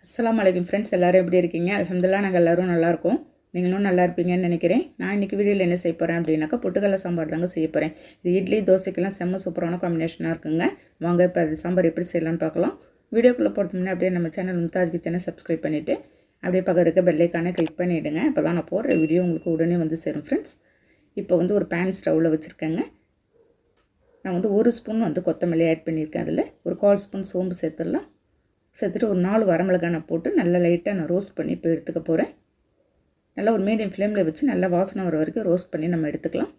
அஸ்ஸலாமு அலைக்கும் ஃப்ரெண்ட்ஸ், எல்லோரும் எப்படி இருக்கீங்க? அல்ஹம்துலில்லாஹ் நாங்கள் எல்லோரும் நல்லாயிருக்கோம். நீங்களும் நல்லா இருப்பீங்கன்னு நினைக்கிறேன். நான் இன்றைக்கி வீடியோவில் என்ன செய்ய போகிறேன் அப்படின்னாக்கா பொட்டுக்கடலை சாம்பார் தாங்க செய்ய போகிறேன். இது இட்லி தோசைக்கெல்லாம் செம்ம சூப்பரான காம்பினேஷனாக இருக்குங்க. வாங்க இப்போ அது சாம்பார் எப்படி செய்யலாம்னு பார்க்கலாம். வீடியோக்குள்ளே போகிறதுக்கு முன்னே அப்படியே நம்ம சேனல் மும்தாஜ் கிச்சனை சப்ஸ்கிரைப் பண்ணிவிட்டு அப்படியே பக்கம் இருக்க பெல் ஐக்கானை கிளிக் பண்ணிவிடுங்க. அப்போ தான் நான் போடுற வீடியோ உங்களுக்கு உடனே வந்து சேரும் ஃப்ரெண்ட்ஸ். இப்போ வந்து ஒரு பேன் ஸ்டவ்வில் வச்சுருக்கேங்க. நான் வந்து 1 ஸ்பூன் வந்து கொத்தமல்லி ஆட் பண்ணியிருக்கேன். அதில் ஒரு 1/4 ஸ்பூன் சோம்பு சேர்த்துடலாம். சேர்த்துட்டு ஒரு 4 வரமிளகாய் நான் போட்டு நல்லா லைட்டாக நான் ரோஸ்ட் பண்ணி இப்போ எடுத்துக்க போகிறேன். நல்லா ஒரு மீடியம் ஃப்ளேமில் வச்சு நல்லா வாசனை வர வரைக்கும் ரோஸ்ட் பண்ணி நம்ம எடுத்துக்கலாம்.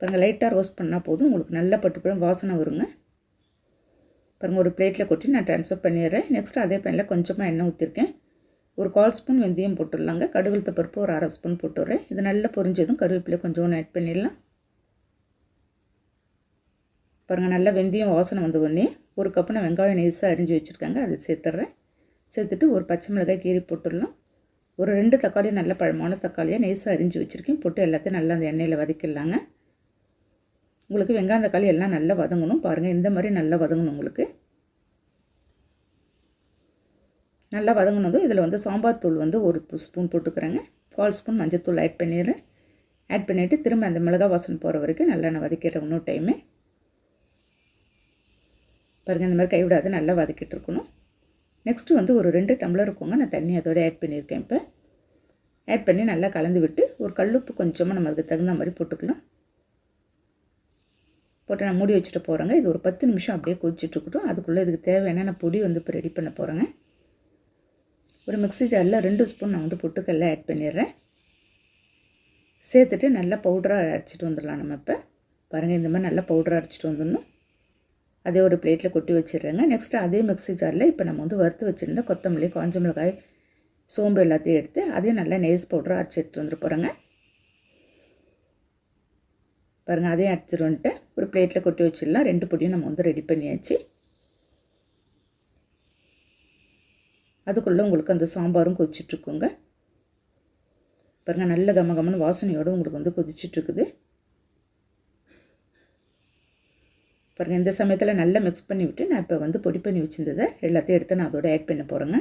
பாருங்கள், லைட்டாக ரோஸ்ட் பண்ணால் போதும், உங்களுக்கு நல்லா பட்டுப்படும் வாசனை வருங்க. பாருங்கள், ஒரு பிளேட்டில் கொட்டி நான் ட்ரான்ஸ்ஃபர் பண்ணிடுறேன். நெக்ஸ்ட்டு அதே பேனில் கொஞ்சமாக எண்ணெய் ஊற்றிருக்கேன். ஒரு 1/4 ஸ்பூன் வெந்தயம் போட்டுடலாங்க. கடுகுளுத்த பருப்பு ஒரு 1/2 ஸ்பூன் போட்டுடுறேன். இது நல்லா பொரிஞ்சதும் கருவேப்பிலை கொஞ்சம் ஆட் பண்ணிடலாம். பாருங்கள், நல்லா வெந்தயம் வாசனை வந்த உடனே 1 கப்பு நான் வெங்காயம் நைஸாக அரிஞ்சு வச்சுருக்காங்க, அதை சேர்த்துட்றேன். சேர்த்துட்டு ஒரு பச்சை மிளகாய் கீரி போட்டுடலாம். ஒரு 2 தக்காளி நல்ல பழமான தக்காளியாக நைஸாக அரிஞ்சு வச்சுருக்கேன். போட்டு எல்லாத்தையும் நல்லா அந்த எண்ணெயில் வதக்கிடலாங்க. உங்களுக்கு வெங்காயம் தக்காளி எல்லாம் நல்லா வதங்கணும். பாருங்கள், இந்த மாதிரி நல்லா வதங்கணும். உங்களுக்கு நல்லா வதங்கினதும் இதில் வந்து சாம்பார் தூள் வந்து 1 ஸ்பூன் போட்டுக்கிறேங்க. 1/4 ஸ்பூன் மஞ்சள் ஆட் பண்ணிடுறேன். ஆட் பண்ணிவிட்டு திரும்ப அந்த மிளகாய் வாசனை போகிற வரைக்கும் நல்லா நான் வதக்கிறேன் இன்னும் டைமு. பாருங்கள், இந்த மாதிரி கைவிடாது நல்லா வதக்கிட்டு இருக்கணும். நெக்ஸ்ட்டு வந்து ஒரு 2 டம்ளர் இருக்குங்க நான் தண்ணி அதோடு ஆட் பண்ணியிருக்கேன். இப்போ ஆட் பண்ணி நல்லா கலந்து விட்டு ஒரு கல்லுப்பு கொஞ்சமாக நம்ம அதுக்கு தகுந்த மாதிரி போட்டுக்கலாம். போட்டு நான் மூடி வச்சுட்டு போகிறேங்க. இது ஒரு 10 நிமிஷம் அப்படியே கொதிச்சுட்ருக்கட்டும். அதுக்குள்ளே இதுக்கு தேவையான நான் பொடி வந்து இப்போ ரெடி பண்ண போகிறேங்க. ஒரு மிக்ஸி ஜாரில் 2 ஸ்பூன் நான் வந்து பொட்டுக்கடலை ஆட் பண்ணிடுறேன். சேர்த்துட்டு நல்லா பவுடராக அரைச்சிட்டு வந்துடலாம் நம்ம. இப்போ பாருங்கள், இந்த மாதிரி நல்லா பவுடராக அரைச்சிட்டு வந்துடணும். அதே ஒரு பிளேட்டில் கொட்டி வச்சிடுறேங்க. நெக்ஸ்ட்டு அதே மிக்ஸி ஜாரில் இப்போ நம்ம வந்து வறுத்து வச்சுருந்த கொத்தமல்லி, காஞ்ச மிளகாய், சோம்பு எல்லாத்தையும் எடுத்து அதையும் நல்லா நைஸ் பவுடராக அரைச்சி எடுத்துகிட்டு வந்துட்டு போகிறேங்க. பாருங்கள், அதையும் அரைச்சிட்டு வந்துட்டு ஒரு பிளேட்டில் கொட்டி வச்சிடலாம். 2 பொடியும் நம்ம வந்து ரெடி பண்ணியாச்சு. அதுக்குள்ளே உங்களுக்கு அந்த சாம்பாரும் கொதிச்சிட்ருக்குங்க. பாருங்கள், நல்ல கமகமன்னு வாசனையோடு உங்களுக்கு வந்து கொதிச்சிட்ருக்குது. பாருங்கள், இந்த சமயத்தில் நல்லா மிக்ஸ் பண்ணி விட்டு நான் இப்போ வந்து பொடி பண்ணி வச்சுருந்ததை எல்லாத்தையும் எடுத்து நான் அதோட ஆட் பண்ண போகிறேங்க.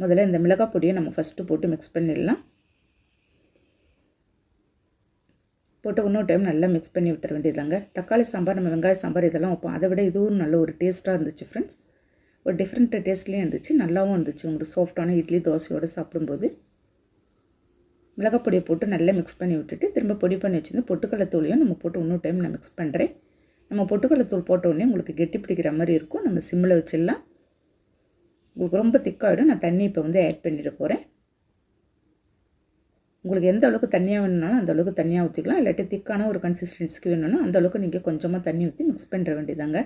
முதல்ல இந்த மிளகாய் பொடியை நம்ம ஃபஸ்ட்டு போட்டு மிக்ஸ் பண்ணிடலாம். போட்டு இன்னொரு டைம் நல்லா மிக்ஸ் பண்ணி விட்டுற வேண்டியதாங்க. தக்காளி சாம்பார், நம்ம வெங்காய சாம்பார் இதெல்லாம் வைப்போம். அதை விட இதுவும் நல்ல ஒரு டேஸ்ட்டாக இருந்துச்சு ஃப்ரெண்ட்ஸ். ஒரு டிஃப்ரெண்ட் டேஸ்ட்லேயும் இருந்துச்சு, நல்லாவும் இருந்துச்சு. உங்களுக்கு சாஃப்டான இட்லி தோசையோடு சாப்பிடும்போது மிளகாய் பொடியை போட்டு நல்லா மிக்ஸ் பண்ணி விட்டுட்டு திரும்ப பொடி பண்ணி வச்சுருந்து பொட்டுக்கடலை தூளையும் நம்ம போட்டு இன்னொரு டைம் நான் மிக்ஸ் பண்ணுறேன். நம்ம பொட்டுக்கடலை தூள் போட்ட உடனே உங்களுக்கு கெட்டி பிடிக்கிற மாதிரி இருக்கும். நம்ம சிம்மில் வச்சிடலாம். உங்களுக்கு ரொம்ப திக்காகிடும். நான் தண்ணி இப்போ வந்து ஆட் பண்ணிட போகிறேன். உங்களுக்கு எந்த அளவுக்கு தண்ணியாக வேணும்னாலும் அந்த அளவுக்கு தண்ணியாக ஊற்றிக்கலாம். இல்லாட்டி திக்கான ஒரு கன்சிஸ்டன்சிக்கு வேணும்னா அந்த அளவுக்கு நீங்கள் கொஞ்சமாக தண்ணி ஊற்றி மிக்ஸ் பண்ணுற வேண்டியதாங்க.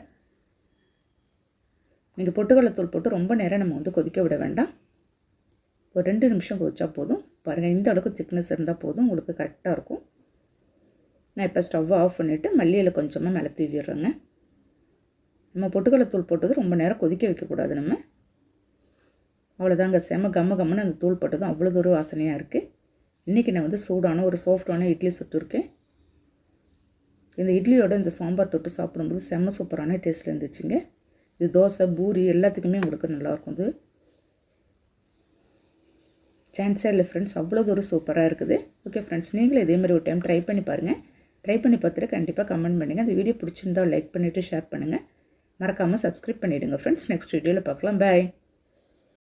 நீங்கள் பொட்டுக்கடலை தூள் போட்டு ரொம்ப நேரம் நம்ம வந்து கொதிக்க விட வேண்டாம். ஒரு 2 நிமிஷம் கொதிச்சா போதும். பாருங்கள், இந்த அளவுக்கு திக்னஸ் இருந்தால் போதும், உங்களுக்கு கரெக்டாக இருக்கும். நான் இப்போ ஸ்டவ்வை ஆஃப் பண்ணிவிட்டு மல்லியில் கொஞ்சமாக மேலே தூவிடுறேங்க. நம்ம பொட்டுக்கடலை தூள் போட்டது ரொம்ப நேரம் கொதிக்க வைக்கக்கூடாது. நம்ம அவ்வளோதாங்க, செம கம்மன்னு அந்த தூள் போட்டதும் அவ்வளோ தூரம் வாசனையாக இருக்குது. இன்றைக்கி நான் வந்து சூடான ஒரு சாஃப்டான இட்லி சுட்டுருக்கேன். இந்த இட்லியோட இந்த சாம்பார் தொட்டு சாப்பிடும்போது செம்ம சூப்பரான டேஸ்ட்டில் இருந்துச்சுங்க. இது தோசை, பூரி எல்லாத்துக்குமே உங்களுக்கு நல்லாயிருக்கும். இது சான்ஸே இல்லை ஃப்ரெண்ட்ஸ், அவ்வளோ தூரம் சூப்பராக இருக்குது. ஓகே ஃப்ரெண்ட்ஸ், நீங்களும் இதே மாதிரி ஒரு டைம் ட்ரை பண்ணி பாருங்கள். ட்ரை பண்ணி பார்த்துட்டு கண்டிப்பாக கமெண்ட் பண்ணுங்கள். அந்த வீடியோ பிடிச்சிருந்தால் லைக் பண்ணிவிட்டு ஷேர் பண்ணுங்கள். மறக்காமல் சப்ஸ்கிரைப் பண்ணிவிடுங்க ஃப்ரெண்ட்ஸ். நெக்ஸ்ட் வீடியோவில் பார்க்கலாம். பாய்.